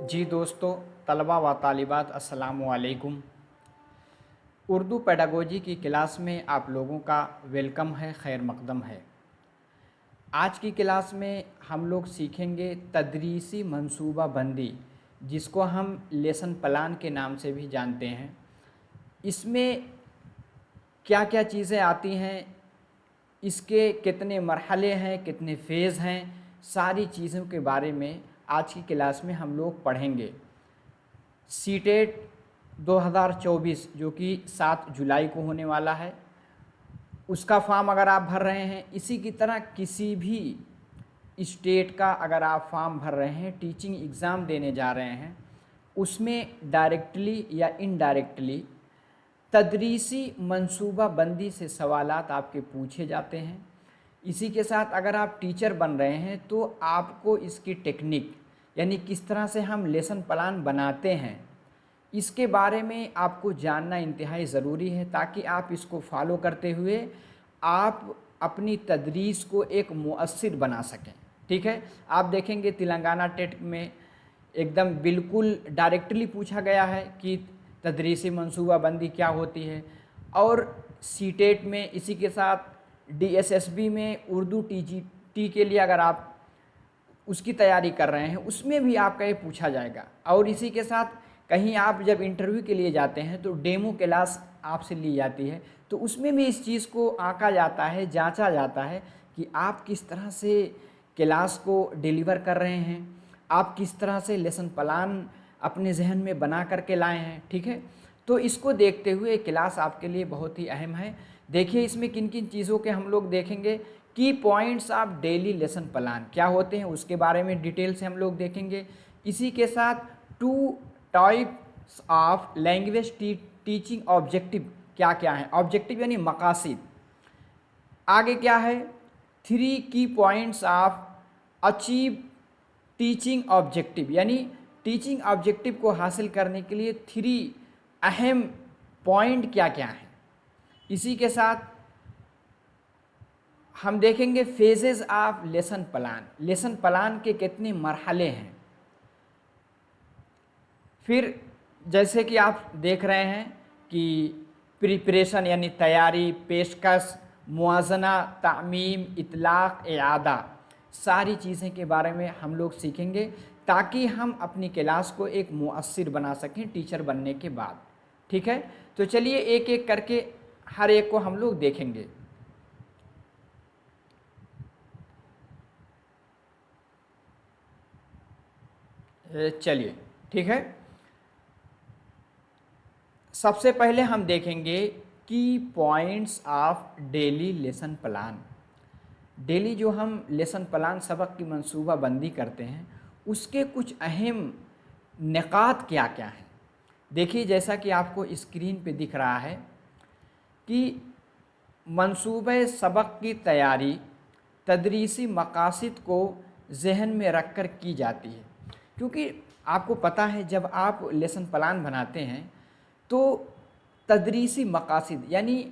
जी दोस्तों, तलबा व तालिबात अस्सलामु अलैकुम। उर्दू पेडागोजी की क्लास में आप लोगों का वेलकम है, खैर मकदम है। आज की क्लास में हम लोग सीखेंगे तदरीसी मंसूबा बंदी, जिसको हम लेसन प्लान के नाम से भी जानते हैं। इसमें क्या क्या चीज़ें आती हैं, इसके कितने मरहले हैं, कितने फ़ेज़ हैं, सारी चीज़ों के बारे में आज की क्लास में हम लोग पढ़ेंगे। सीटेट 2024 जो कि 7 जुलाई को होने वाला है, उसका फॉर्म अगर आप भर रहे हैं, इसी की तरह किसी भी स्टेट का अगर आप फॉर्म भर रहे हैं, टीचिंग एग्ज़ाम देने जा रहे हैं, उसमें डायरेक्टली या इनडायरेक्टली तदरीसी मंसूबा बंदी से सवालात आपके पूछे जाते हैं। इसी के साथ अगर आप टीचर बन रहे हैं तो आपको इसकी टेक्निक यानी किस तरह से हम लेसन प्लान बनाते हैं, इसके बारे में आपको जानना इंतहाई ज़रूरी है, ताकि आप इसको फॉलो करते हुए आप अपनी तदरीस को एक मुअस्सिर बना सकें। ठीक है, आप देखेंगे तेलंगाना टेट में एकदम बिल्कुल डायरेक्टली पूछा गया है कि तदरीसी मंसूबा बंदी क्या होती है, और सीटेट में इसी के साथ डीएसएसबी में उर्दू टीजीटी के लिए अगर आप उसकी तैयारी कर रहे हैं, उसमें भी आपका ये पूछा जाएगा। और इसी के साथ कहीं आप जब इंटरव्यू के लिए जाते हैं तो डेमो क्लास आपसे ली जाती है, तो उसमें भी इस चीज़ को आंका जाता है, जांचा जाता है कि आप किस तरह से क्लास को डिलीवर कर रहे हैं, आप किस तरह से लेसन प्लान अपने जहन में बना करके लाए हैं। ठीक है, तो इसको देखते हुए क्लास आपके लिए बहुत ही अहम है। देखिए इसमें किन किन चीज़ों के हम लोग देखेंगे। की points of daily lesson plan क्या होते हैं, उसके बारे में डिटेल से हम लोग देखेंगे। इसी के साथ 2 types of language teaching objective क्या क्या है, ऑब्जेक्टिव यानी मकासद। आगे क्या है, 3 की points of achieve teaching objective, यानी टीचिंग ऑब्जेक्टिव को हासिल करने के लिए 3 अहम पॉइंट क्या क्या हैं। इसी के साथ हम देखेंगे phases of lesson plan, lesson plan के कितने मरहले हैं। फिर जैसे कि आप देख रहे हैं कि प्रिपरेशन यानी तैयारी, पेशकश, मुआजना, तामीम, इतलाक़, इआदा, सारी चीज़ें के बारे में हम लोग सीखेंगे, ताकि हम अपनी क्लास को एक मुअस्सिर बना सकें टीचर बनने के बाद। ठीक है, तो चलिए एक एक करके हर एक को हम लोग देखेंगे। चलिए ठीक है, सबसे पहले हम देखेंगे की points of daily lesson plan. Daily जो हम लेसन प्लान सबक की मंसूबा बंदी करते हैं, उसके कुछ अहम निकात क्या क्या हैं। देखिए जैसा कि आपको स्क्रीन पे दिख रहा है कि मंसूबे सबक की तैयारी तदरीसी मकासद को जहन में रख कर की जाती है। क्योंकि आपको पता है जब आप लेसन प्लान बनाते हैं तो तदरीसी मकासद यानी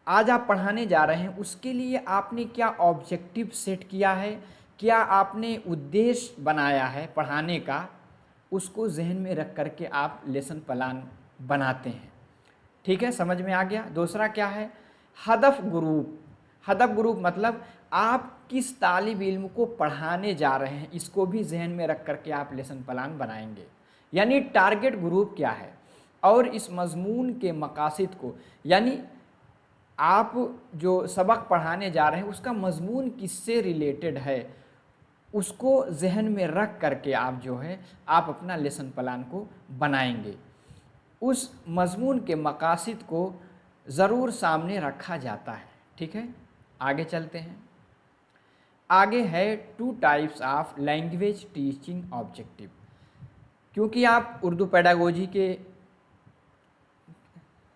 आज आप पढ़ाने जा रहे हैं, उसके लिए आपने क्या ऑब्जेक्टिव सेट किया है, क्या आपने उद्देश्य बनाया है पढ़ाने का, उसको जहन में रख कर के आप लेसन प्लान बनाते हैं। ठीक है, समझ में आ गया। दूसरा क्या है, हदफ ग्रुप। हदफ ग्रुप मतलब आप किस तालिब इल्म को पढ़ाने जा रहे हैं, इसको भी जहन में रख कर के आप लेसन प्लान बनाएंगे। यानी टारगेट ग्रुप क्या है, और इस मजमून के मकासद को, यानी आप जो सबक पढ़ाने जा रहे हैं उसका मजमून किससे रिलेटेड है, उसको जहन में रख करके आप जो है आप अपना लेसन प्लान को बनाएंगे। उस मजमून के मकासद को ज़रूर सामने रखा जाता है। ठीक है, आगे चलते हैं। आगे है 2 types of language teaching objective. क्योंकि आप उर्दू पेडागोजी के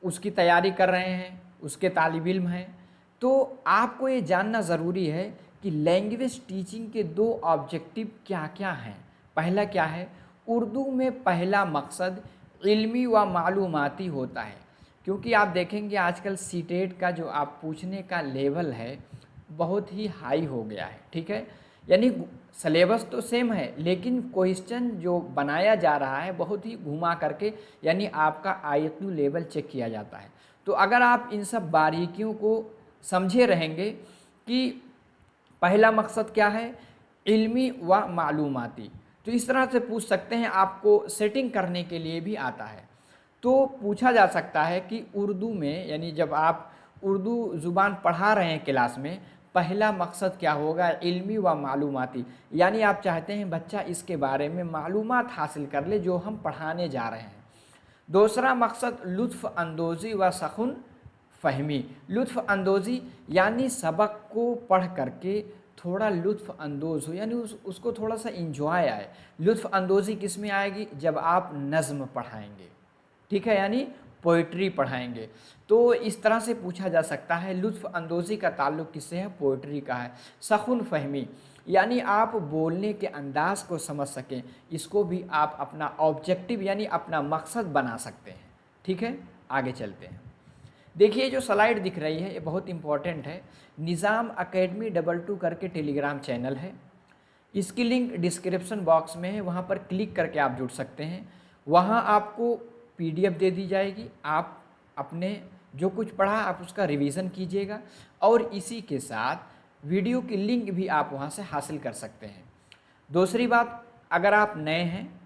उसकी तैयारी कर रहे हैं, उसके तालिब इल्म हैं, तो आपको ये जानना ज़रूरी है कि लैंग्वेज टीचिंग के 2 ऑब्जेक्टिव क्या क्या हैं। पहला क्या है, उर्दू में पहला मकसद इल्मी व मालूमाती होता है। क्योंकि आप देखेंगे आजकल सीटेट का जो आप पूछने का लेवल है बहुत ही हाई हो गया है। ठीक है, यानी सलेबस तो सेम है, लेकिन क्वेश्चन जो बनाया जा रहा है बहुत ही घुमा करके, यानी आपका IQ लेवल चेक किया जाता है। तो अगर आप इन सब बारीकियों को समझे रहेंगे कि पहला मकसद क्या है, इल्मी व मालूमाती, तो इस तरह से पूछ सकते हैं, आपको सेटिंग करने के लिए भी आता है। तो पूछा जा सकता है कि उर्दू में, यानी जब आप उर्दू ज़ुबान पढ़ा रहे हैं क्लास में, पहला मकसद क्या होगा, इल्मी व मालूमाती, यानी आप चाहते हैं बच्चा इसके बारे में मालूमात हासिल कर ले जो हम पढ़ाने जा रहे हैं। दूसरा मकसद लुत्फ़ अंदोज़ी व सख़ुन फ़हमी, लुत्फ़ अंदोज़ी यानी सबक को पढ़ करके थोड़ा लुत्फ़ अंदोज़ हो, यानी उसको थोड़ा सा इंजॉय आए। लुत्फ़ अंदोज़ी किस में आएगी, जब आप नज़्म पढ़ाएंगे, ठीक है, यानी पोइट्री पढ़ाएंगे। तो इस तरह से पूछा जा सकता है, लुत्फ़ अंदोज़ी का ताल्लुक़ किससे है, पोइट्री का है। सख़ुन फ़हमी यानी आप बोलने के अंदाज़ को समझ सकें, इसको भी आप अपना ऑब्जेक्टिव यानी अपना मकसद बना सकते हैं। ठीक है, आगे चलते हैं। देखिए जो स्लाइड दिख रही है ये बहुत इंपॉर्टेंट है। निज़ाम अकेडमी 22 करके टेलीग्राम चैनल है, इसकी लिंक डिस्क्रिप्शन बॉक्स में है, वहाँ पर क्लिक करके आप जुड़ सकते हैं। वहाँ आपको PDF दे दी जाएगी, आप अपने जो कुछ पढ़ा आप उसका रिवीजन कीजिएगा, और इसी के साथ वीडियो की लिंक भी आप वहाँ से हासिल कर सकते हैं। दूसरी बात, अगर आप नए हैं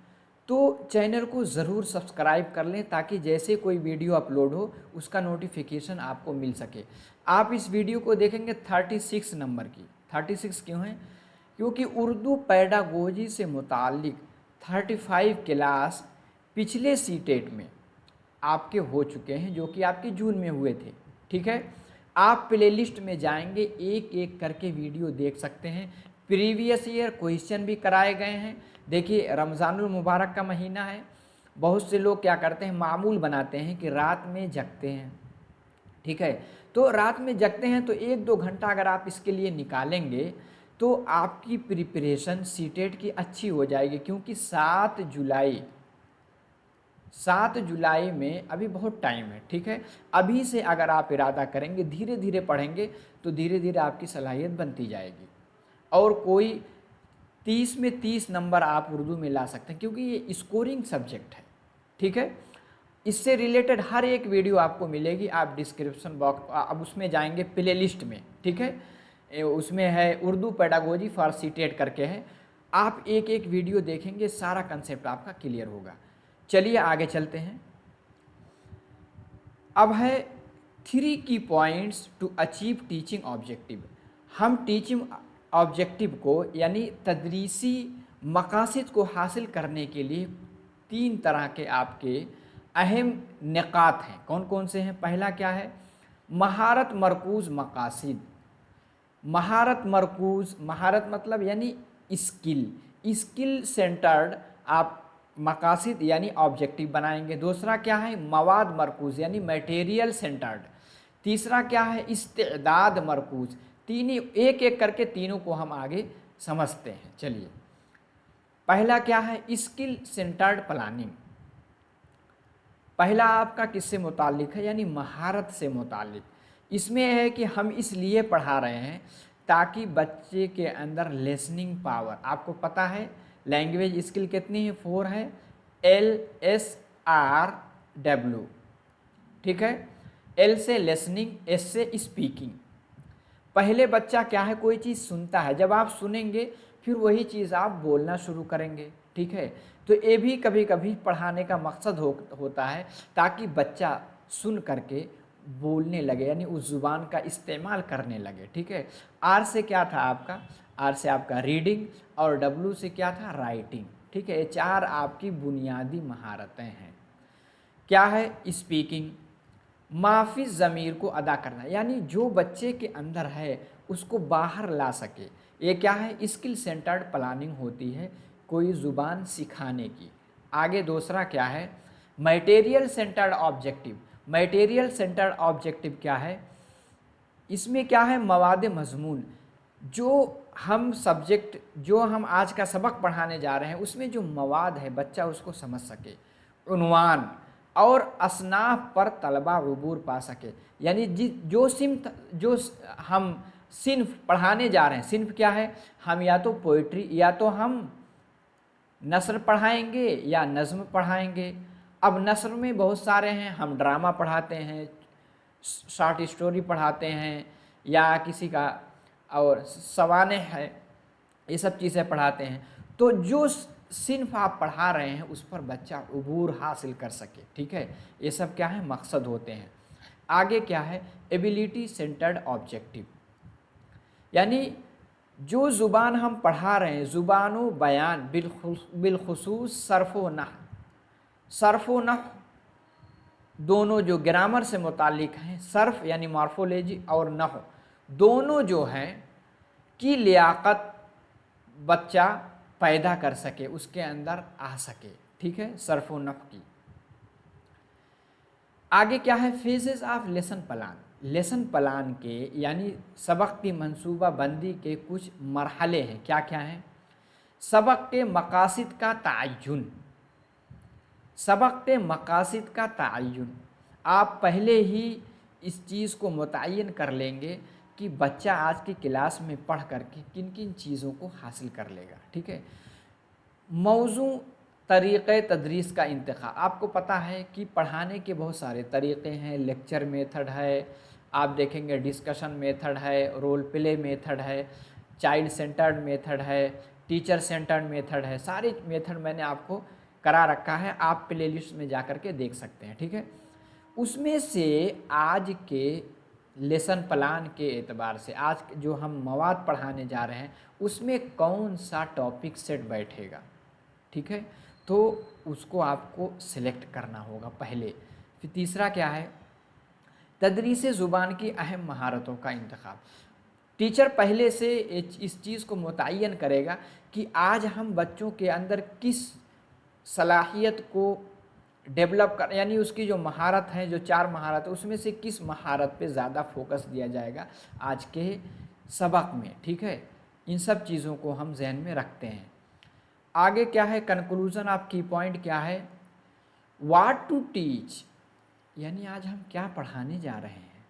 तो चैनल को ज़रूर सब्सक्राइब कर लें, ताकि जैसे कोई वीडियो अपलोड हो उसका नोटिफिकेशन आपको मिल सके। आप इस वीडियो को देखेंगे 36 नंबर की। 36 क्यों है, क्योंकि उर्दू पेडागोजी से मुताल्लिक 35 क्लास पिछले सीटेट में आपके हो चुके हैं, जो कि आपके जून में हुए थे। ठीक है, आप प्ले लिस्ट में जाएंगे, एक एक करके वीडियो देख सकते हैं। प्रीवियस ईयर क्वेश्चन भी कराए गए हैं। देखिए रमज़ानुल मुबारक का महीना है, बहुत से लोग क्या करते हैं, मामूल बनाते हैं कि रात में जगते हैं। ठीक है, तो रात में जगते हैं तो 1-2 घंटा अगर आप इसके लिए निकालेंगे तो आपकी प्रिपरेशन सीटेट की अच्छी हो जाएगी, क्योंकि 7 जुलाई में अभी बहुत टाइम है। ठीक है, अभी से अगर आप इरादा करेंगे, धीरे धीरे पढ़ेंगे, तो धीरे धीरे आपकी सलाहियत बनती जाएगी, और कोई 30 में 30 नंबर आप उर्दू में ला सकते हैं, क्योंकि ये स्कोरिंग सब्जेक्ट है। ठीक है, इससे रिलेटेड हर एक वीडियो आपको मिलेगी, आप डिस्क्रिप्शन बॉक्स अब उसमें जाएंगे प्ले लिस्ट में। ठीक है, उसमें है उर्दू पेडागोजी फॉर सीटेट करके है, आप एक एक वीडियो देखेंगे, सारा कंसेप्ट आपका क्लियर होगा। चलिए आगे चलते हैं। अब है 3 की points to achieve teaching objective. हम टीचिंग ऑब्जेक्टिव को यानी तदरीसी मकासद को हासिल करने के लिए 3 तरह के आपके अहम निकात हैं। कौन कौन से हैं? पहला क्या है, महारत मरकूज़ मकासद। महारत मरकूज़, महारत मतलब यानी स्किल सेंटर्ड आप मकासद यानी ऑब्जेक्टिव बनाएंगे। दूसरा क्या है, मवाद मरकूज़ यानी मटेरियल सेंटर्ड। तीसरा क्या है, इस्तेदाद मरकूज़। तीन एक एक करके तीनों को हम आगे समझते हैं। चलिए, पहला क्या है, स्किल सेंटर्ड प्लानिंग। पहला आपका किससे मुताल्लिक है, यानी महारत से मुताल्लिक। इसमें है कि हम इसलिए पढ़ा रहे हैं ताकि बच्चे के अंदर लिसनिंग पावर, आपको पता है लैंग्वेज स्किल कितनी है, 4 है, LSRW। ठीक है, L से लिसनिंग, S से स्पीकिंग। पहले बच्चा क्या है, कोई चीज़ सुनता है, जब आप सुनेंगे फिर वही चीज़ आप बोलना शुरू करेंगे। ठीक है, तो ये भी कभी कभी पढ़ाने का मकसद होता है, ताकि बच्चा सुन करके बोलने लगे, यानी उस ज़ुबान का इस्तेमाल करने लगे। ठीक है, R से क्या था आपका, R से आपका रीडिंग, और W से क्या था, राइटिंग। ठीक है, ये 4 आपकी बुनियादी महारतें हैं। क्या है, स्पीकिंग, माफ़ी ज़मीर को अदा करना, यानी जो बच्चे के अंदर है उसको बाहर ला सके। ये क्या है, स्किल सेंटर्ड प्लानिंग होती है कोई ज़ुबान सिखाने की। आगे दूसरा क्या है, material centred objective. Material centred objective क्या है, इसमें क्या है, मवाद मज़मून, जो हम आज का सबक पढ़ाने जा रहे हैं उसमें जो मवाद है बच्चा उसको समझ सके। उन्वान और असनाफ पर तलबा अबूर पा सके, यानी जो हम सिन्फ पढ़ाने जा रहे हैं। सिन्फ क्या है? हम या तो पोइट्री या तो हम नस्र पढ़ाएंगे या नज़्म पढ़ाएंगे। अब नस्र में बहुत सारे हैं, हम ड्रामा पढ़ाते हैं, शॉर्ट स्टोरी पढ़ाते हैं, या किसी का और सवाने है, ये सब चीज़ें पढ़ाते हैं। तो जो सिन्फ आप पढ़ा रहे हैं उस पर बच्चा उबूर हासिल कर सके, ठीक है, ये सब क्या है? मकसद होते हैं। आगे क्या है? एबिलिटी सेंटर्ड ऑब्जेक्टिव, यानी जो ज़ुबान हम पढ़ा रहे हैं, ज़ुबान व बयान बिलखुसूस सर्फ़ व नहव, सर्फ़ व नहव दोनों जो ग्रामर से मुतालिक हैं, सर्फ़ यानी मॉर्फोलॉजी और नहव दोनों जो हैं की लियाकत बच्चा पैदा कर सके, उसके अंदर आ सके, ठीक है, सर्फ़ व नहव की। आगे क्या है? Phases of lesson plan, lesson plan के यानी सबक की मंसूबा बंदी के कुछ मरहले हैं। क्या क्या हैं? सबक के मकासिद का तयन, सबक के मकासिद का तयन, आप पहले ही इस चीज़ को मुतय्यन कर लेंगे कि बच्चा आज की क्लास में पढ़ करके किन किन चीज़ों को हासिल कर लेगा, ठीक है। मौजू तरीक़े तदरीस का इंतखाब, आपको पता है कि पढ़ाने के बहुत सारे तरीक़े हैं, लेक्चर मेथड है, आप देखेंगे डिस्कशन मेथड है, रोल प्ले मेथड है, चाइल्ड सेंटर्ड मेथड है, टीचर सेंटर्ड मेथड है, सारे मेथड मैंने आपको करा रखा है, आप प्ले लिस्ट में जा कर के देख सकते हैं, ठीक है। उसमें से आज के लेसन प्लान के एतबार से आज जो हम मवाद पढ़ाने जा रहे हैं उसमें कौन सा टॉपिक सेट बैठेगा, ठीक है, तो उसको आपको सिलेक्ट करना होगा पहले। फिर तीसरा क्या है? तदरीस ज़ुबान की अहम महारतों का इंतखाब, टीचर पहले से इस चीज़ को मुतय्यन करेगा कि आज हम बच्चों के अंदर किस सलाहियत को डेवलप कर, यानी उसकी जो महारत है, जो 4 महारत है, उसमें से किस महारत पे ज़्यादा फोकस दिया जाएगा आज के सबक में, ठीक है। इन सब चीज़ों को हम जहन में रखते हैं। आगे क्या है? कंक्लूज़न ऑफ की पॉइंट क्या है? व्हाट टू टीच, यानी आज हम क्या पढ़ाने जा रहे हैं।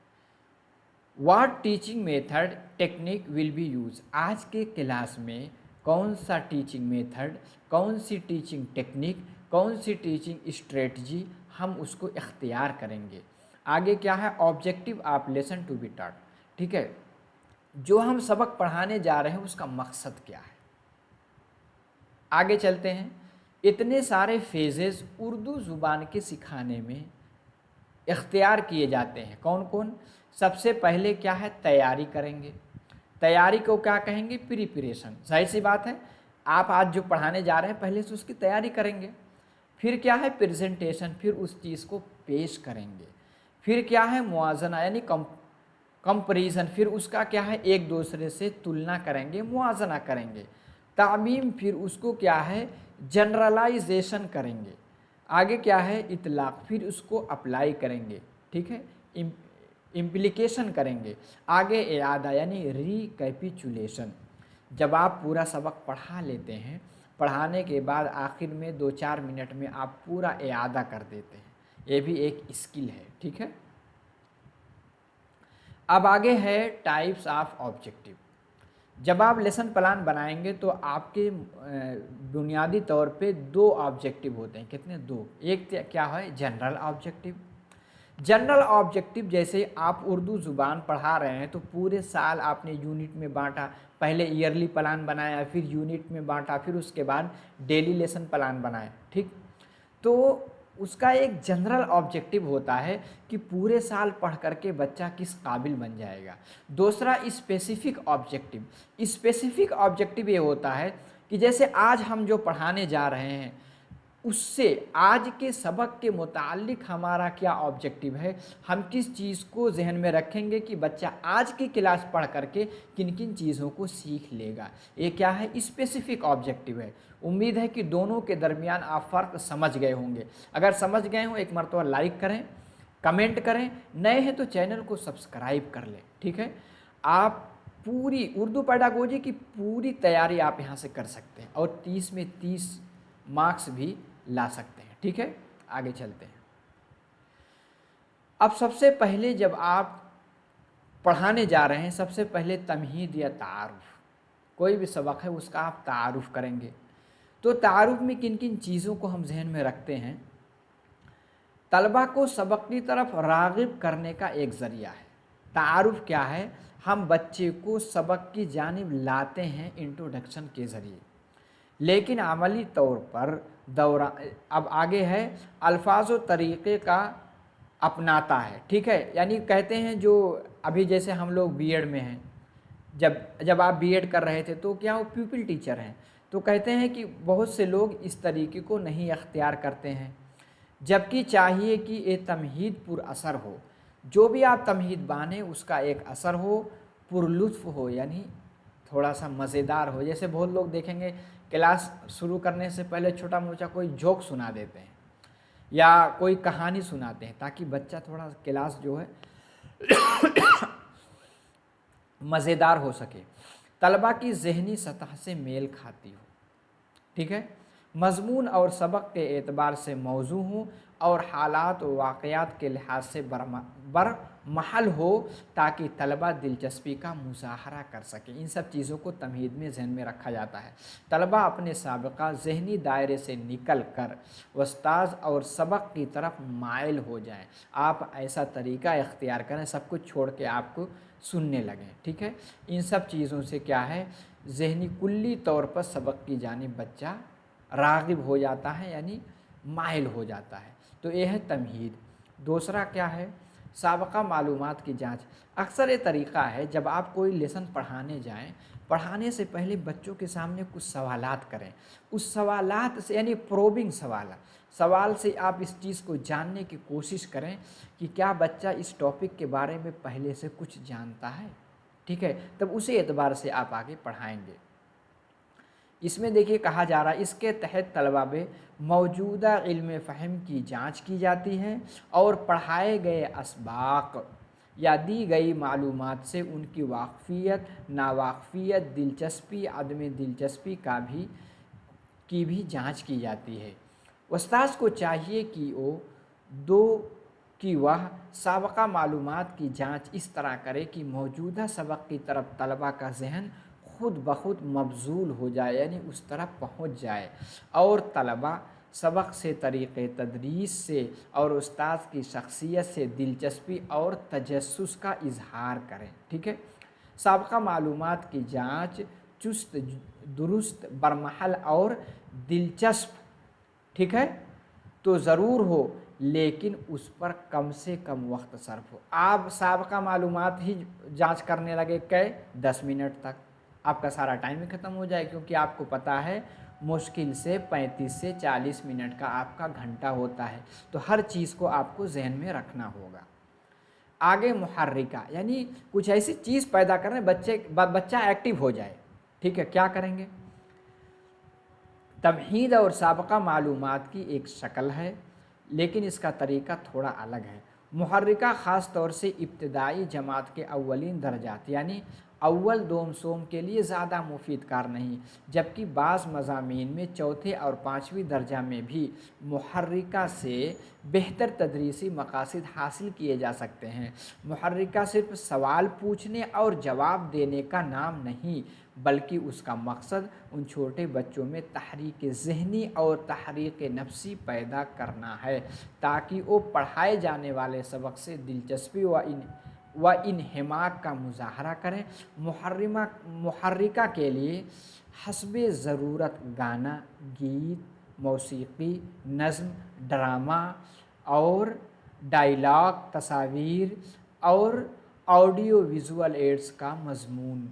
What teaching method technique will be use, आज के क्लास में कौन सा टीचिंग मेथड, कौन सी टीचिंग टेक्निक, कौन सी टीचिंग स्ट्रेटजी हम उसको इख्तियार करेंगे। आगे क्या है? Objective of lesson to be taught, ठीक है, जो हम सबक पढ़ाने जा रहे हैं उसका मकसद क्या है। आगे चलते हैं। इतने सारे फेजेस उर्दू ज़ुबान के सिखाने में इख्तियार किए जाते हैं, कौन कौन? सबसे पहले क्या है? तैयारी करेंगे। तैयारी को क्या कहेंगे? प्रिपरेशन। जाहिर सी बात है, आप आज जो पढ़ाने जा रहे हैं पहले से उसकी तैयारी करेंगे। फिर क्या है? प्रेजेंटेशन, फिर उस चीज़ को पेश करेंगे। फिर क्या है? मुआजना यानी कंपैरिजन, फिर उसका क्या है? एक दूसरे से तुलना करेंगे, मुआजना करेंगे। तामीम, फिर उसको क्या है? जनरलाइजेशन करेंगे। आगे क्या है? इतलाक़, फिर उसको अप्लाई करेंगे, ठीक है, इम्प्लीकेशन करेंगे। आगे इआदा यानी रिकैपिचुलेशन, जब आप पूरा सबक पढ़ा लेते हैं, पढ़ाने के बाद आखिर में 2-4 मिनट में आप पूरा इआदा कर देते हैं, ये भी एक स्किल है, ठीक है। अब आगे है टाइप्स ऑफ ऑब्जेक्टिव। जब आप लेसन प्लान बनाएंगे तो आपके बुनियादी तौर पे 2 ऑब्जेक्टिव होते हैं। कितने? 2। एक क्या है? General objective. जनरल ऑब्जेक्टिव जैसे आप उर्दू ज़ुबान पढ़ा रहे हैं तो पूरे साल आपने यूनिट में बांटा, पहले ईयरली प्लान बनाया, फिर यूनिट में बांटा, फिर उसके बाद डेली लेसन प्लान बनाया, ठीक। तो उसका एक जनरल ऑब्जेक्टिव होता है कि पूरे साल पढ़ करके बच्चा किस काबिल बन जाएगा। दूसरा स्पेसिफिक ऑब्जेक्टिव, स्पेसिफिक ऑब्जेक्टिव ये होता है कि जैसे आज हम जो पढ़ाने जा रहे हैं उससे आज के सबक के मुतालिक हमारा क्या ऑब्जेक्टिव है, हम किस चीज़ को जहन में रखेंगे कि बच्चा आज की क्लास पढ़ करके किन किन चीज़ों को सीख लेगा। ये क्या है? स्पेसिफिक ऑब्जेक्टिव है। उम्मीद है कि दोनों के दरमियान आप फ़र्क समझ गए होंगे। अगर समझ गए हो एक मरतबा लाइक करें, कमेंट करें, नए हैं तो चैनल को सब्सक्राइब कर लें, ठीक है। आप पूरी उर्दू पेडागोजी की पूरी तैयारी आप यहाँ से कर सकते हैं और 30 में 30 मार्क्स भी ला सकते हैं, ठीक है। आगे चलते हैं। अब सबसे पहले जब आप पढ़ाने जा रहे हैं, सबसे पहले तमहीद या तारुफ, कोई भी सबक है उसका आप तारुफ करेंगे। तो तारुफ में किन किन चीज़ों को हम जहन में रखते हैं? तलबा को सबक की तरफ राग़िब करने का एक ज़रिया है। तारुफ क्या है? हम बच्चे को सबक की जानिब लाते हैं इंट्रोडक्शन के ज़रिए, लेकिन अमली तौर पर दौरा अब आगे है अल्फाज व तरीक़े का अपनाता है। ठीक है, यानी कहते हैं जो अभी जैसे हम लोग बीएड में हैं, जब जब आप बीएड कर रहे थे तो क्या वो प्यूपिल टीचर हैं, तो कहते हैं कि बहुत से लोग इस तरीके को नहीं अख्तियार करते हैं, जबकि चाहिए कि ये तमहीद पुर असर हो। जो भी आप तमहीद बाने उसका एक असर हो, पुरलुत्फ़ हो, यानी थोड़ा सा मज़ेदार हो। जैसे बहुत लोग देखेंगे क्लास शुरू करने से पहले छोटा मोटा कोई जोक सुना देते हैं या कोई कहानी सुनाते हैं, ताकि बच्चा थोड़ा क्लास जो है मज़ेदार हो सके, तलबा की ज़हनी सतह से मेल खाती हो। ठीक है, मज़मून और सबक के एतबार से मौजू हो और हालात व वाक़यात के लिहाज से बरमहल हो, ताकि तलबा दिलचस्पी का मुज़ाहरा कर सकें। इन सब चीज़ों को तमहीद में ज़हन में रखा जाता है। तलबा अपने साबिक़ा ज़हनी दायरे से निकल कर उस्ताद और सबक की तरफ माइल हो जाएं। आप ऐसा तरीक़ा इख्तियार करें, सब कुछ छोड़ के आपको सुनने लगें। ठीक है, इन सब चीज़ों से क्या है, ज़हनी कुल्ली तौर पर सबक की जानिब बच्चा राग़िब हो जाता है, यानी माइल हो जाता है। तो ये है तमहीद। दूसरा क्या है, साबक़ा मालूमात की जांच। अक्सर ये तरीक़ा है, जब आप कोई लेसन पढ़ाने जाएं, पढ़ाने से पहले बच्चों के सामने कुछ सवालात करें। उस सवालात से, यानी प्रोबिंग सवाल से आप इस चीज़ को जानने की कोशिश करें कि क्या बच्चा इस टॉपिक के बारे में पहले से कुछ जानता है। ठीक है, तब उसी एतबार से आप आगे पढ़ाएंगे। इसमें देखिए कहा जा रहा है, इसके तहत तलबा में मौजूदा इल्म फ़हम की जांच की जाती है और पढ़ाए गए असबाक या दी गई मालूमात से उनकी वाक़फ़ियत, नावाक़फ़ियत, दिलचस्पी, अदम दिलचस्पी की भी जांच की जाती है। उस्ताद को चाहिए कि वह साबक़ा मालूमात की जांच इस तरह करे कि मौजूदा सबक की तरफ तलबा का ज़हन खुद ब खुद मबजूल हो जाए, यानी उस तरफ पहुंच जाए, और तलबा सबक से, तरीक़े तदरीस से और उस्ताद की शख्सियत से दिलचस्पी और तजस्सुस का इजहार करें। ठीक है, साबक़ा मालूमात की जांच चुस्त, दुरुस्त, बरमहल और दिलचस्प, ठीक है, तो ज़रूर हो, लेकिन उस पर कम से कम वक्त सर्फ हो। आप साबक़ा मालूमात ही जांच करने लगे 10 मिनट तक, आपका सारा टाइम ही ख़त्म हो जाए, क्योंकि आपको पता है मुश्किल से 35 से 40 मिनट का आपका घंटा होता है। तो हर चीज़ को आपको जहन में रखना होगा। आगे मुहर्रिका, यानी कुछ ऐसी चीज़ पैदा करें बच्चा एक्टिव हो जाए। ठीक है, क्या करेंगे? तमहीद और साबक़ा मालूमात की एक शक्ल है, लेकिन इसका तरीक़ा थोड़ा अलग है। मुहर्रिका ख़ास तौर से इब्तदाई जमात के अव्वलीन दर्जात, यानी अव्वल दोम सोम के लिए ज़्यादा मुफीद कार नहीं, जबकि बाज़ मज़ामीन में चौथे और पाँचवीं दर्जा में भी मुहर्रिका से बेहतर तदरीसी मकासद हासिल किए जा सकते हैं। मुहर्रिका सिर्फ सवाल पूछने और जवाब देने का नाम नहीं, बल्कि उसका मकसद उन छोटे बच्चों में तहरीक ज़हनी और तहरीक नफ्सी पैदा करना है, ताकि वो पढ़ाए जाने वाले सबक से दिलचस्पी व इन्हिमाक का मुज़ाहरा करें। मुहर्रिका के लिए हस्बे ज़रूरत गाना, गीत, मौसीकी, नज़्म, ड्रामा और डायलॉग, तस्वीर और ऑडियो विजुअल एड्स का मज़मून,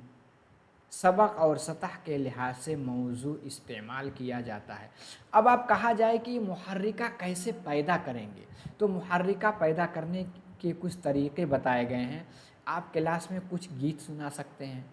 सबक और सतह के लिहाज से मौजू इस्तेमाल किया जाता है। अब आप कहा जाए कि मुहर्रिका कैसे पैदा करेंगे, तो मुहर्रिका पैदा करने के कुछ तरीक़े बताए गए हैं। आप क्लास में कुछ गीत सुना सकते हैं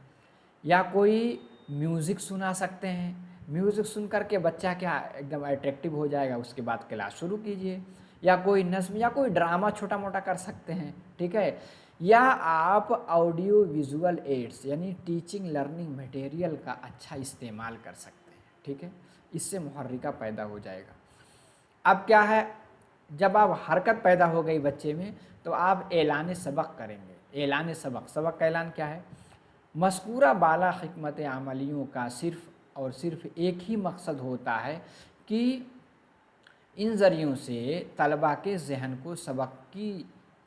या कोई म्यूज़िक सुना सकते हैं। म्यूज़िक सुन कर के बच्चा क्या एकदम अट्रैक्टिव हो जाएगा, उसके बाद क्लास शुरू कीजिए। या कोई नज़्म या कोई ड्रामा छोटा मोटा कर सकते हैं। ठीक है, या आप ऑडियो विजुअल एड्स यानी टीचिंग लर्निंग मटेरियल का अच्छा इस्तेमाल कर सकते हैं। ठीक है, इससे मुहर्रिका पैदा हो जाएगा। अब क्या है, जब आप हरकत पैदा हो गई बच्चे में, तो आप ऐलान सबक करेंगे। اعلان सबक, सबक का ऐलान क्या है? मज़कूरा बाला हिकमत अमलियों का सिर्फ़ और सिर्फ एक ही मकसद होता है कि इन ज़रियों से तलबा के ज़हन को सबक की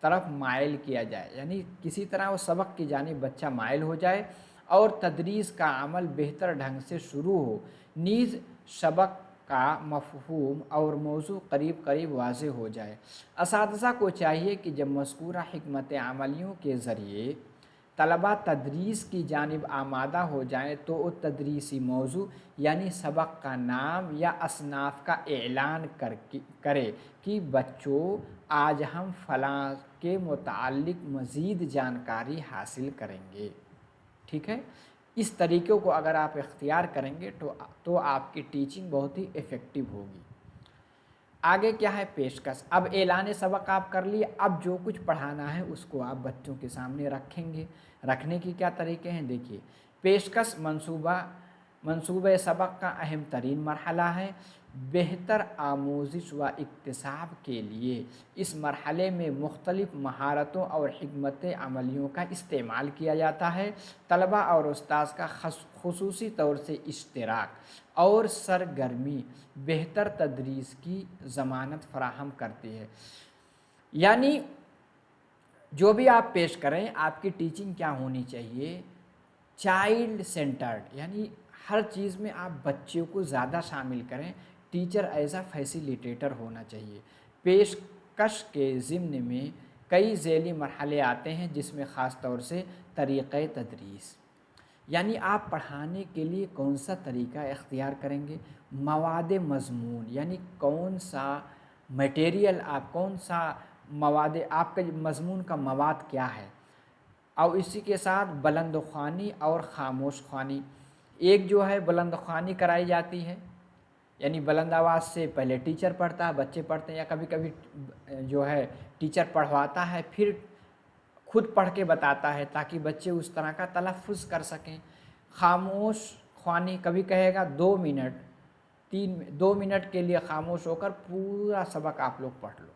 तरफ माइल किया जाए, यानी किसी तरह वो सबक की जानिब बच्चा माइल हो जाए और तदरीस का अमल बेहतर ढंग से शुरू हो, नीज़ सबक का मफ़हूम और मौजू करीब करीब वाज़ेह हो जाए। असातिज़ा को चाहिए कि जब मज़कूरा हिकमत अमलियों के ज़रिए तलबा तदरीस की जानिब आमादा हो जाएँ तो वो तदरीसी मौजू यानी सबक का नाम या असनाफ़ का ऐलान करे कि बच्चों आज हम फ़लाँ के मुताल्लिक़ मज़ीद जानकारी हासिल करेंगे। ठीक है, इस तरीक़े को अगर आप इख्तियार करेंगे तो आपकी टीचिंग बहुत ही इफ़ेक्टिव होगी। आगे क्या है? पेशकश। अब ऐलान सबक आप कर लिए, अब जो कुछ पढ़ाना है उसको आप बच्चों के सामने रखेंगे। रखने की क्या तरीके हैं देखिए। पेशकश मंसूबे सबक का अहम तरीन मरहला है। बेहतर आमोजिश व इक्तिसाब के लिए इस मरहले में मुख्तलिफ महारतों और हिकमत अमलियों का इस्तेमाल किया जाता है। तलबा और उस्ताद का खुसूसी तौर से इश्तिराक और सरगर्मी बेहतर तदरीस की ज़मानत फराहम करती है। यानी जो भी आप पेश करें, आपकी टीचिंग क्या होनी चाहिए? चाइल्ड सेंटर्ड, यानी हर चीज़ में आप बच्चों को ज़्यादा शामिल करें। टीचर एज अ फैसिलिटेटर होना चाहिए। पेशकश के ज़िम्न में कई ज़ैली मरहले आते हैं जिसमें ख़ास तौर से तरीक़े तदरीस, यानी आप पढ़ाने के लिए कौन सा तरीका इख्तियार करेंगे। मवाद मज़मून, यानी कौन सा मटेरियल आप कौन सा मवाद आपका मज़मून का मवाद क्या है। और इसी के साथ बुलंद ख़्वानी और ख़ामोश ख़्वानी। एक जो है बुलंद ख़्वानी कराई जाती है, यानी बुलंद आवाज़ से पहले टीचर पढ़ता है, बच्चे पढ़ते हैं, या कभी कभी जो है टीचर पढ़वाता है फिर खुद पढ़ के बताता है ताकि बच्चे उस तरह का तलफ़्फ़ुज़ कर सकें। ख़ामोश ख़्वानी कभी कहेगा 2 मिनट 2 मिनट के लिए ख़ामोश होकर पूरा सबक आप लोग पढ़ लो।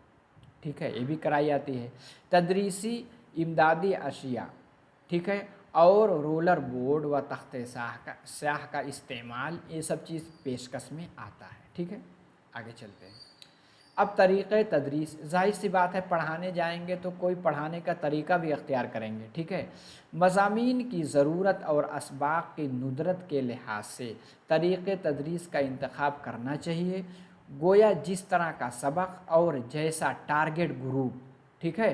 ठीक है, ये भी कराई जाती है। तदरीसी इमदादी अशिया, ठीक है, और रोलर बोर्ड व तख्ते स्याह का इस्तेमाल, ये सब चीज़ पेशकश में आता है। ठीक है, आगे चलते हैं। अब तरीक़े तदरीस, ज़ाहिर सी बात है पढ़ाने जाएंगे तो कोई पढ़ाने का तरीका भी अख्तियार करेंगे। ठीक है, मज़ामीन की ज़रूरत और असबाक़ की नुदरत के लिहाज से तरीक़े तदरीस का इंतख़ाब करना चाहिए। गोया जिस तरह का सबक और जैसा टारगेट ग्रुप, ठीक है,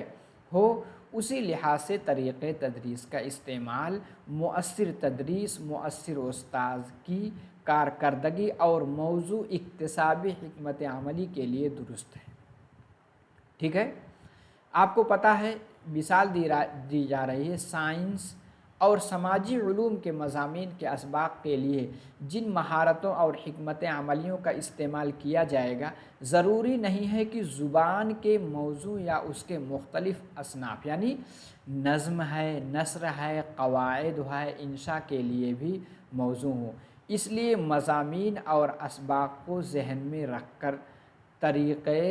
हो, उसी लिहाज से तरीक़े तदरीस का इस्तेमाल मुअस्सिर तदरीस, मुअस्सिर उस्ताद की कारकर्दगी और मौजू इक्तिसाबी हिकमत अमली के लिए दुरुस्त है। ठीक है, आपको पता है मिसाल दी जा रही है साइंस और समाजी उलूम के मज़ामीन के असबाक़ के लिए जिन महारतों और हिकमत अमलियों का इस्तेमाल किया जाएगा, ज़रूरी नहीं है कि ज़ुबान के मौजू या उसके मुख्तलिफ़ असनाफ़, यानी नज़्म है, नस्र है, क़वाइद है, इंशा के लिए भी मौजू हो। इसलिए मज़ामीन और असबाक़ को ज़हन में रख कर तरीक़े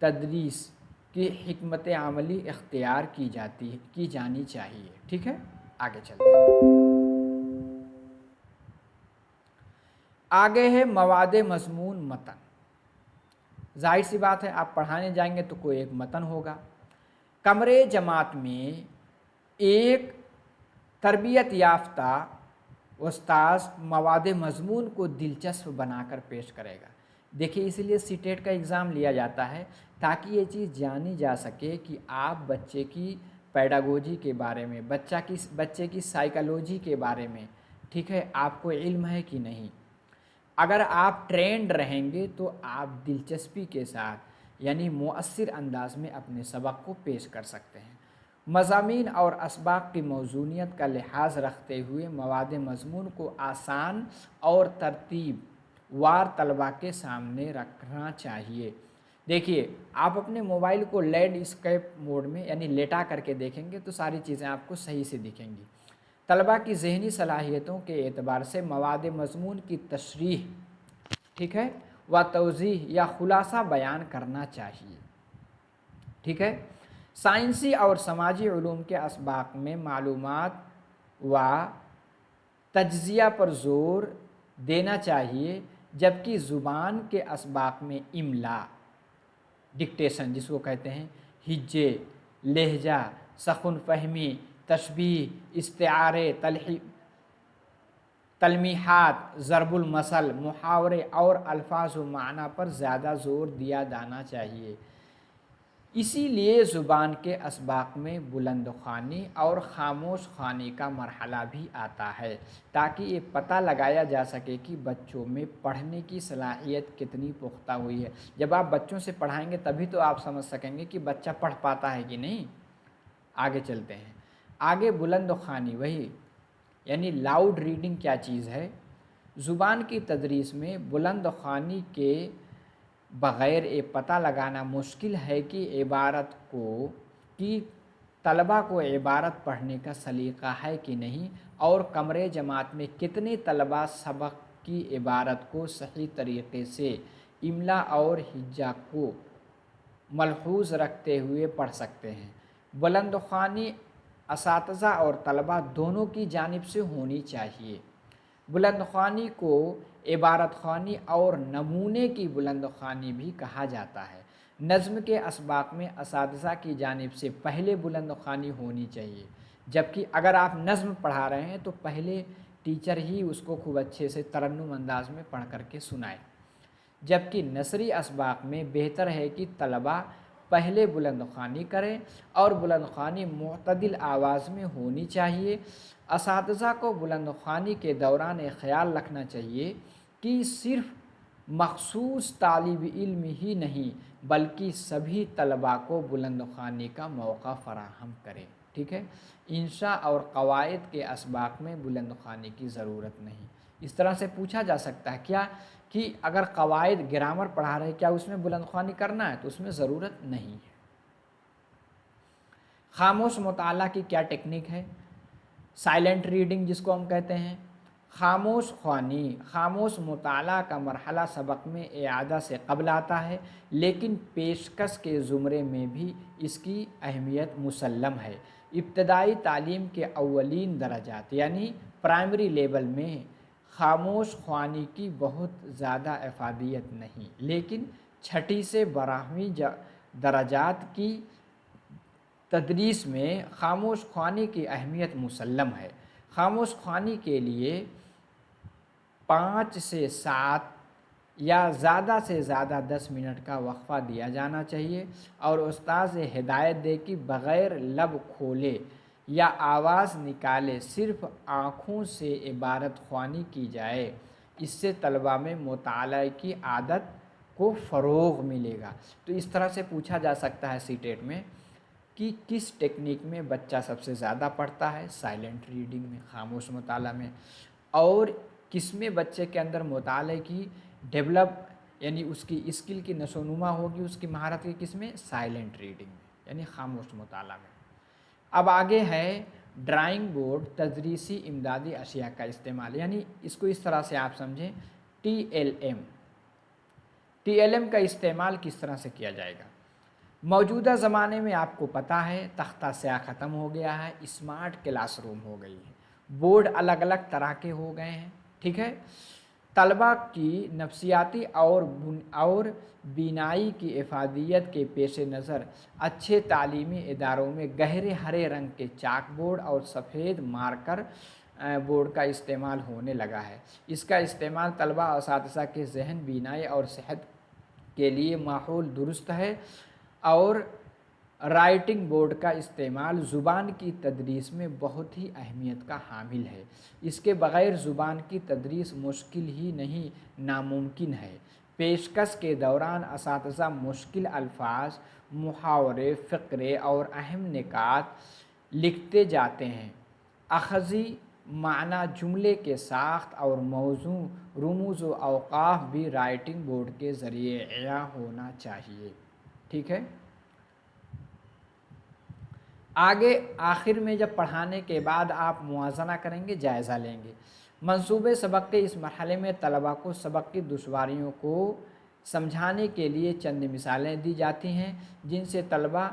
तदरीस की हिकमत अमली इख्तियार की जानी चाहिए। ठीक है, आगे चलते हैं। आगे है मवाद मज़मून मतन। ज़ाहिर सी बात है आप पढ़ाने जाएंगे तो कोई एक मतन होगा। कमरे जमात में एक तरबियत याफ्ता उस्ताद मवाद मज़मून को दिलचस्प बनाकर पेश करेगा। देखिए, इसीलिए सीटेट का एग्ज़ाम लिया जाता है ताकि ये चीज़ जानी जा सके कि आप बच्चे की पेडागोजी के बारे में, बच्चे की साइकोलॉजी के बारे में, ठीक है, आपको इल्म है कि नहीं। अगर आप ट्रेंड रहेंगे तो आप दिलचस्पी के साथ यानी मुअस्सिर अंदाज में अपने सबक को पेश कर सकते हैं। मज़ामीन और असबाक़ की मौज़ूनियत का लिहाज रखते हुए मवाद मज़मून को आसान और तरतीब वार तलबा के सामने रखना चाहिए। देखिए, आप अपने मोबाइल को लैंडस्केप मोड में यानी लेटा करके देखेंगे तो सारी चीज़ें आपको सही से दिखेंगी। तलबा की ज़हनी सलाहियतों के एतबार से मवाद मज़मून की तशरीह, ठीक है, व तौज़ीह या खुलासा बयान करना चाहिए। ठीक है, سائنسی اور سماجی علوم کے اسباق میں معلومات و تجزیہ پر زور دینا چاہیے، جبکہ زبان کے اسباق میں املا، ڈکٹیشن جس کو کہتے ہیں، ہجے، لہجہ، سخن فہمی، تشبیہ، استعارے، تلمیحات، ضرب المثل، محاورے اور الفاظ و معنی پر زیادہ زور دیا جانا چاہیے۔ اسی لیے زبان کے اسباق میں بلند خوانی اور خاموش خوانی کا مرحلہ بھی آتا ہے، تاکہ یہ پتہ لگایا جا سکے کہ بچوں میں پڑھنے کی صلاحیت کتنی پختہ ہوئی ہے۔ جب آپ بچوں سے پڑھائیں گے تبھی تو آپ سمجھ سکیں گے کہ بچہ پڑھ پاتا ہے کہ نہیں۔ آگے چلتے ہیں۔ آگے بلند خوانی، وہی یعنی لاؤڈ ریڈنگ کیا چیز ہے؟ زبان کی تدریس میں بلند خوانی کے بغیر یہ پتہ لگانا مشکل ہے کہ طلباء کو عبارت پڑھنے کا سلیقہ ہے کہ نہیں، اور کمرے جماعت میں کتنے طلباء سبق کی عبارت کو صحیح طریقے سے املا اور ہجا کو ملحوظ رکھتے ہوئے پڑھ سکتے ہیں۔ بلند خوانی اساتذہ اور طلباء دونوں کی جانب سے ہونی چاہیے۔ بلند خوانی کو عبارت خوانی اور نمونے کی بلند خوانی بھی کہا جاتا ہے۔ نظم کے اسباق میں اساتذہ کی جانب سے پہلے بلند خوانی ہونی چاہیے، جبکہ اگر آپ نظم پڑھا رہے ہیں تو پہلے ٹیچر ہی اس کو خوب اچھے سے ترنم انداز میں پڑھ کر کے سنائے، جبکہ نثری اسباق میں بہتر ہے کہ طلباء پہلے بلند خوانی کریں اور بلند خوانی معتدل آواز میں ہونی چاہیے۔ اساتذہ کو بلند خوانی کے دوران خیال رکھنا چاہیے کہ صرف مخصوص طالب علم ہی نہیں بلکہ سبھی طلباء کو بلند خوانی کا موقع فراہم کرے، ٹھیک ہے۔ انشاء اور قواعد کے اسباق میں بلند خوانی کی ضرورت نہیں۔ اس طرح سے پوچھا جا سکتا ہے کیا کہ اگر قواعد گرامر پڑھا رہے کیا اس میں بلند خوانی کرنا ہے؟ تو اس میں ضرورت نہیں ہے۔ خاموش مطالعہ کی کیا ٹیکنیک ہے؟ سائلنٹ ریڈنگ جس کو ہم کہتے ہیں۔ خاموش خوانی، خاموش مطالعہ کا مرحلہ سبق میں اعادہ سے قبل آتا ہے، لیکن پیشکش کے زمرے میں بھی اس کی اہمیت مسلم ہے۔ ابتدائی تعلیم کے اولین درجات یعنی پرائمری لیول میں خاموش خوانی کی بہت زیادہ افادیت نہیں، لیکن چھٹی سے 12ویں درجات کی تدریس میں خاموش خوانی کی اہمیت مسلم ہے۔ خاموش خوانی کے لیے 5 سے 7 یا زیادہ سے زیادہ 10 منٹ کا وقفہ دیا جانا چاہیے، اور استاذ ہدایت دے کہ بغیر لب کھولے یا آواز نکالے صرف آنکھوں سے عبارت خوانی کی جائے۔ اس سے طلباء میں مطالعہ کی عادت کو فروغ ملے گا۔ تو اس طرح سے پوچھا جا سکتا ہے سی ٹیٹ میں کہ کس ٹیکنیک میں بچہ سب سے زیادہ پڑھتا ہے؟ سائلنٹ ریڈنگ میں، خاموش مطالعہ میں۔ اور کس میں بچے کے اندر مطالعے کی ڈیولپ یعنی اس کی اسکل کی نشو و نما ہوگی، اس کی مہارت کی کس میں؟ سائلنٹ ریڈنگ میں یعنی خاموش مطالعہ میں۔ اب آگے ہے ڈرائنگ بورڈ تدریسی امدادی اشیاء کا استعمال، یعنی اس کو اس طرح سے آپ سمجھیں TLM۔ TLM کا استعمال کس طرح سے کیا جائے گا؟ موجودہ زمانے میں آپ کو پتہ ہے تختہ سیاہ ختم ہو گیا ہے، اسمارٹ کلاس روم ہو گئی ہے، بورڈ الگ الگ طرح کے ہو گئے ہیں، ٹھیک ہے۔ طلباء کی نفسیاتی اور بینائی کی افادیت کے پیش نظر اچھے تعلیمی اداروں میں گہرے ہرے رنگ کے چاک بورڈ اور سفید مارکر بورڈ کا استعمال ہونے لگا ہے۔ اس کا استعمال طلباء اور اساتذہ کے ذہن، بینائی اور صحت کے لیے ماحول درست ہے، اور رائٹنگ بورڈ کا استعمال زبان کی تدریس میں بہت ہی اہمیت کا حامل ہے۔ اس کے بغیر زبان کی تدریس مشکل ہی نہیں ناممکن ہے۔ پیشکش کے دوران اساتذہ مشکل الفاظ، محاورے، فقرے اور اہم نکات لکھتے جاتے ہیں۔ اخذی معنی، جملے کے ساخت اور موضوع، رموز و اوقاف بھی رائٹنگ بورڈ کے ذریعے احاطہ ہونا چاہیے، ٹھیک ہے۔ آگے آخر میں جب پڑھانے کے بعد آپ موازنہ کریں گے، جائزہ لیں گے۔ منصوبے سبق کے اس مرحلے میں طلباء کو سبق کی دشواریوں کو سمجھانے کے لیے چند مثالیں دی جاتی ہیں، جن سے طلباء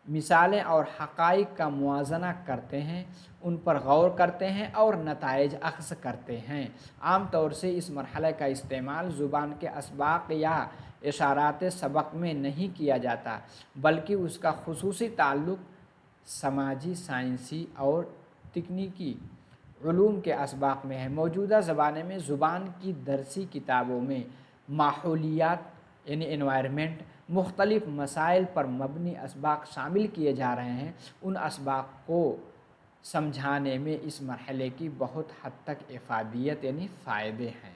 مثالیں اور حقائق کا موازنہ کرتے ہیں، ان پر غور کرتے ہیں اور نتائج اخذ کرتے ہیں۔ عام طور سے اس مرحلہ کا استعمال زبان کے اسباق یا اشارات سبق میں نہیں کیا جاتا، بلکہ اس کا خصوصی تعلق سماجی، سائنسی اور تکنیکی علوم کے اسباق میں ہے۔ موجودہ زمانے میں زبان کی درسی کتابوں میں ماحولیات یعنی انوائرمنٹ، مختلف مسائل پر مبنی اسباق شامل کیے جا رہے ہیں۔ ان اسباق کو سمجھانے میں اس مرحلے کی بہت حد تک افادیت یعنی فائدے ہیں۔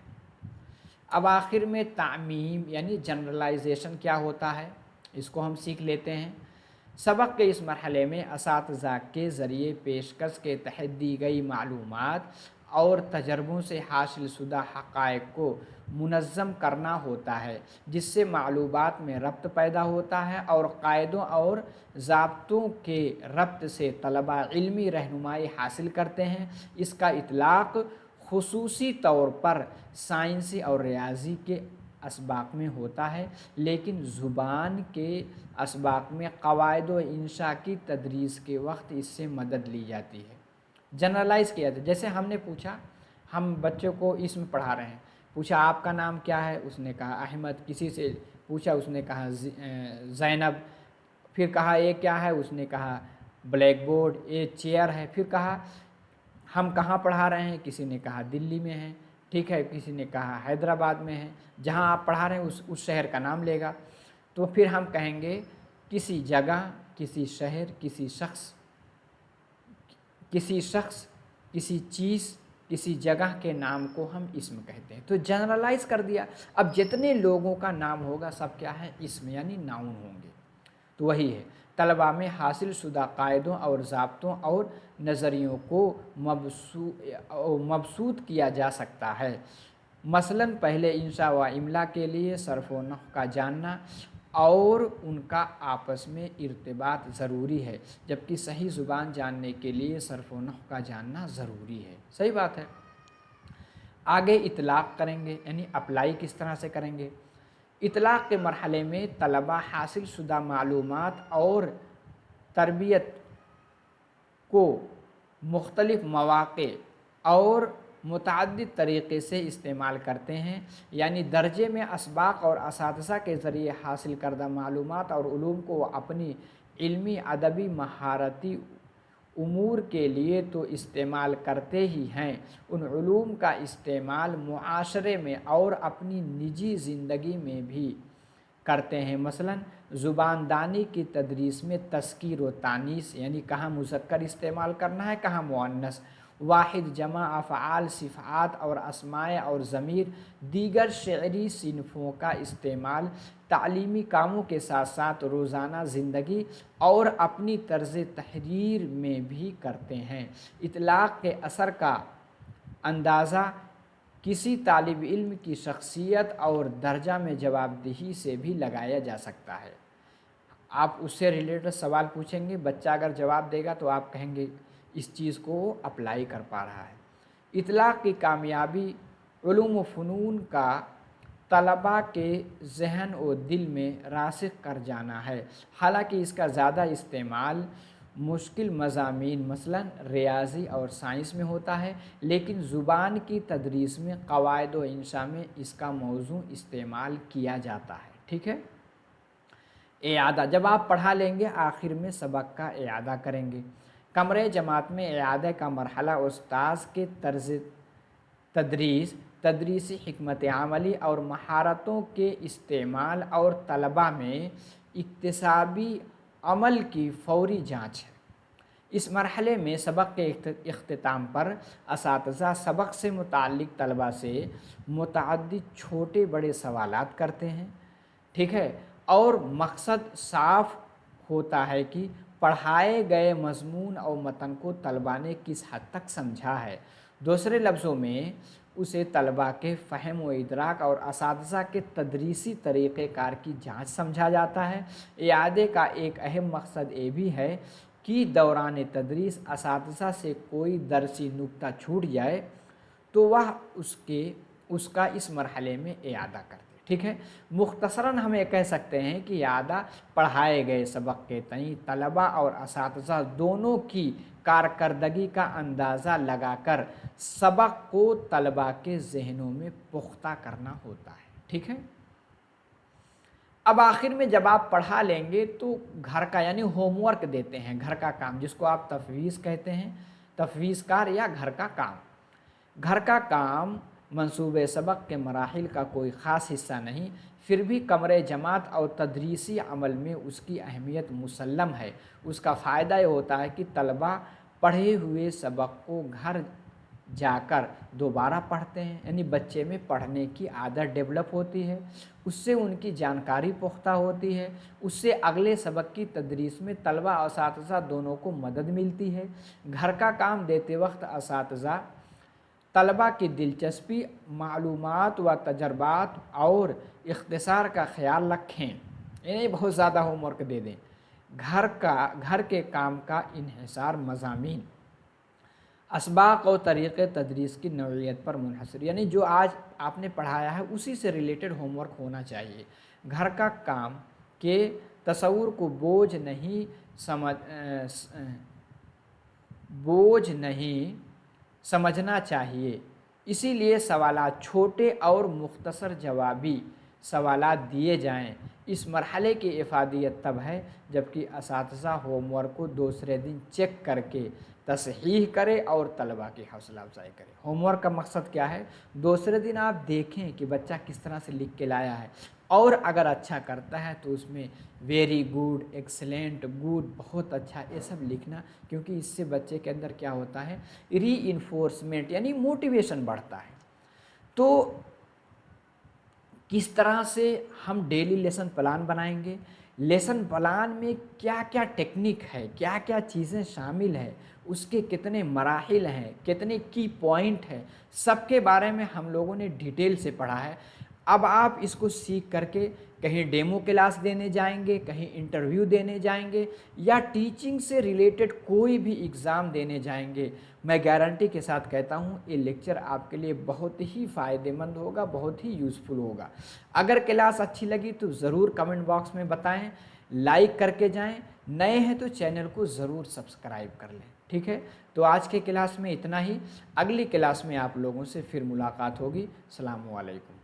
اب آخر میں تعمیم یعنی جنرلائزیشن کیا ہوتا ہے، اس کو ہم سیکھ لیتے ہیں۔ سبق کے اس مرحلے میں اساتذہ کے ذریعے پیشکش کے تحت دی گئی معلومات اور تجربوں سے حاصل شدہ حقائق کو منظم کرنا ہوتا ہے، جس سے معلومات میں ربط پیدا ہوتا ہے اور قاعدوں اور ضابطوں کے ربط سے طلباء علمی رہنمائی حاصل کرتے ہیں۔ اس کا اطلاق خصوصی طور پر سائنسی اور ریاضی کے اسباق میں ہوتا ہے، لیکن زبان کے اسباق میں قواعد و انشاء کی تدریس کے وقت اس سے مدد لی جاتی ہے، جنرلائز کیا جاتا ہے۔ جیسے ہم نے پوچھا، ہم بچوں کو اسم پڑھا رہے ہیں، پوچھا آپ کا نام کیا ہے، اس نے کہا احمد، کسی سے پوچھا اس نے کہا زینب، پھر کہا یہ کیا ہے، اس نے کہا بلیک بورڈ، یہ چیئر ہے، پھر کہا ہم کہاں پڑھا رہے ہیں، کسی نے کہا دلی میں ہے، ٹھیک ہے، کسی نے کہا حیدرآباد میں ہے، جہاں آپ پڑھا رہے ہیں اس شہر کا نام لے گا۔ تو پھر ہم کہیں گے کسی جگہ، کسی شہر، کسی شخص، کسی چیز، کسی جگہ کے نام کو ہم اسم کہتے ہیں۔ تو جنرلائز کر دیا۔ اب جتنے لوگوں کا نام ہوگا سب کیا ہے، اسم یعنی ناؤن ہوں گے۔ تو وہی ہے، طلباء میں حاصل شدہ قاعدوں اور ضابطوں اور نظریوں کو مبسوط کیا جا سکتا ہے۔ مثلاً پہلے انشاء و املا کے لیے صرف و نحو کا جاننا اور ان کا آپس میں ارتباط ضروری ہے، جبکہ صحیح زبان جاننے کے لیے صرف و نحو کا جاننا ضروری ہے۔ صحیح بات ہے۔ آگے اطلاق کریں گے، یعنی اپلائی کس طرح سے کریں گے۔ اطلاق کے مرحلے میں طلباء حاصل شدہ معلومات اور تربیت کو مختلف مواقع اور متعدد طریقے سے استعمال کرتے ہیں، یعنی درجے میں اسباق اور اساتذہ کے ذریعے حاصل کردہ معلومات اور علوم کو وہ اپنی علمی، ادبی، مہارتی امور کے لیے تو استعمال کرتے ہی ہیں، ان علوم کا استعمال معاشرے میں اور اپنی نجی زندگی میں بھی کرتے ہیں۔ مثلاً زبان دانی کی تدریس میں تذکیر و تانیث یعنی کہاں مذکر استعمال کرنا ہے، کہاں مؤنث، واحد، جمع، افعال، صفات اور اسماء اور ضمیر، دیگر شعری صنفوں کا استعمال تعلیمی کاموں کے ساتھ ساتھ روزانہ زندگی اور اپنی طرز تحریر میں بھی کرتے ہیں۔ اطلاق کے اثر کا اندازہ کسی طالب علم کی شخصیت اور درجہ میں جواب دہی سے بھی لگایا جا سکتا ہے۔ آپ اس سے ریلیٹڈ سوال پوچھیں گے، بچہ اگر جواب دے گا تو آپ کہیں گے اس چیز کو وہ اپلائی کر پا رہا ہے۔ اطلاق کی کامیابی علوم و فنون کا طلباء کے ذہن و دل میں راسخ کر جانا ہے۔ حالانکہ اس کا زیادہ استعمال مشکل مضامین مثلاً ریاضی اور سائنس میں ہوتا ہے، لیکن زبان کی تدریس میں قواعد و انشاء میں اس کا موضوع استعمال کیا جاتا ہے۔ ٹھیک ہے۔ اعادہ، جب آپ پڑھا لیں گے آخر میں سبق کا اعادہ کریں گے۔ کمرے جماعت میں اعادہ کا مرحلہ استاذ کے طرز تدریس، تدریسی حکمت عملی اور مہارتوں کے استعمال اور طلباء میں اکتسابی عمل کی فوری جانچ ہے۔ اس مرحلے میں سبق کے اختتام پر اساتذہ سبق سے متعلق طلباء سے متعدد چھوٹے بڑے سوالات کرتے ہیں، ٹھیک ہے، اور مقصد صاف ہوتا ہے کہ پڑھائے گئے مضمون اور متن کو طلباء نے کس حد تک سمجھا ہے۔ دوسرے لفظوں میں اسے طلباء کے فہم و ادراک اور اساتذہ کے تدریسی طریقہ کار کی جانچ سمجھا جاتا ہے۔ اعادے کا ایک اہم مقصد یہ بھی ہے کہ دوران تدریس اساتذہ سے کوئی درسی نکتہ چھوٹ جائے تو وہ اس کا اس مرحلے میں اعادہ کر دے۔ ٹھیک ہے، مختصراً ہم یہ کہہ سکتے ہیں کہ یادہ پڑھائے گئے سبق کے تئیں طلباء اور اساتذہ دونوں کی کارکردگی کا اندازہ لگا کر سبق کو طلباء کے ذہنوں میں پختہ کرنا ہوتا ہے۔ ٹھیک ہے، اب آخر میں جب آپ پڑھا لیں گے تو گھر کا یعنی ہوم ورک دیتے ہیں، گھر کا کام جس کو آپ تفویض کہتے ہیں، تفویض کار یا گھر کا کام۔ گھر کا کام منصوبے سبق کے مراحل کا کوئی خاص حصہ نہیں، پھر بھی کمرے جماعت اور تدریسی عمل میں اس کی اہمیت مسلم ہے۔ اس کا فائدہ یہ ہوتا ہے کہ طلباء پڑھے ہوئے سبق کو گھر جا کر دوبارہ پڑھتے ہیں، یعنی بچے میں پڑھنے کی عادت ڈیولپ ہوتی ہے، اس سے ان کی جانکاری پختہ ہوتی ہے، اس سے اگلے سبق کی تدریس میں طلباء اور اساتذہ دونوں کو مدد ملتی ہے۔ گھر کا کام دیتے وقت اساتذہ طلباء کی دلچسپی، معلومات و تجربات اور اختصار کا خیال رکھیں، یعنی بہت زیادہ ہوم ورک دے دیں۔ گھر کے کام کا انحصار مضامین، اسباق اور طریقے تدریس کی نوعیت پر منحصر، یعنی جو آج آپ نے پڑھایا ہے اسی سے ریلیٹڈ ہوم ورک ہونا چاہیے۔ گھر کا کام کے تصور کو بوجھ نہیں سمجھنا چاہیے، اسی لیے سوالات چھوٹے اور مختصر جوابی سوالات دیے جائیں۔ اس مرحلے کی افادیت تب ہے جبکہ اساتذہ ہوم ورک کو دوسرے دن چیک کر کے تصحیح کرے اور طلباء کی حوصلہ افزائی کرے۔ ہوم ورک کا مقصد کیا ہے؟ دوسرے دن آپ دیکھیں کہ بچہ کس طرح سے لکھ کے لایا ہے، اور اگر اچھا کرتا ہے تو اس میں ویری گڈ، ایکسلنٹ، گڈ، بہت اچھا، یہ سب لکھنا، کیونکہ اس سے بچے کے اندر کیا ہوتا ہے؟ ری انفورسمنٹ یعنی موٹیویشن بڑھتا ہے۔ تو کس طرح سے ہم ڈیلی لیسن پلان بنائیں گے؟ لیسن پلان میں کیا کیا ٹیکنیک ہے، کیا کیا چیزیں شامل ہیں، اس کے کتنے مراحل ہیں، کتنے کی پوائنٹ ہیں، سب کے بارے میں ہم لوگوں نے ڈیٹیل سے پڑھا ہے۔ اب آپ اس کو سیکھ کر کے کہیں ڈیمو کلاس دینے جائیں گے، کہیں انٹرویو دینے جائیں گے، یا ٹیچنگ سے ریلیٹڈ کوئی بھی ایگزام دینے جائیں گے، میں گارنٹی کے ساتھ کہتا ہوں یہ لیکچر آپ کے لیے بہت ہی فائدہ مند ہوگا، بہت ہی یوزفل ہوگا۔ اگر کلاس اچھی لگی تو ضرور کمنٹ باکس میں بتائیں، لائک کر کے جائیں، نئے ہیں تو چینل کو ضرور سبسکرائب کر لیں۔ ٹھیک ہے، تو آج کے کلاس میں اتنا ہی، اگلی کلاس میں آپ لوگوں سے پھر ملاقات ہوگی۔ السلام علیکم۔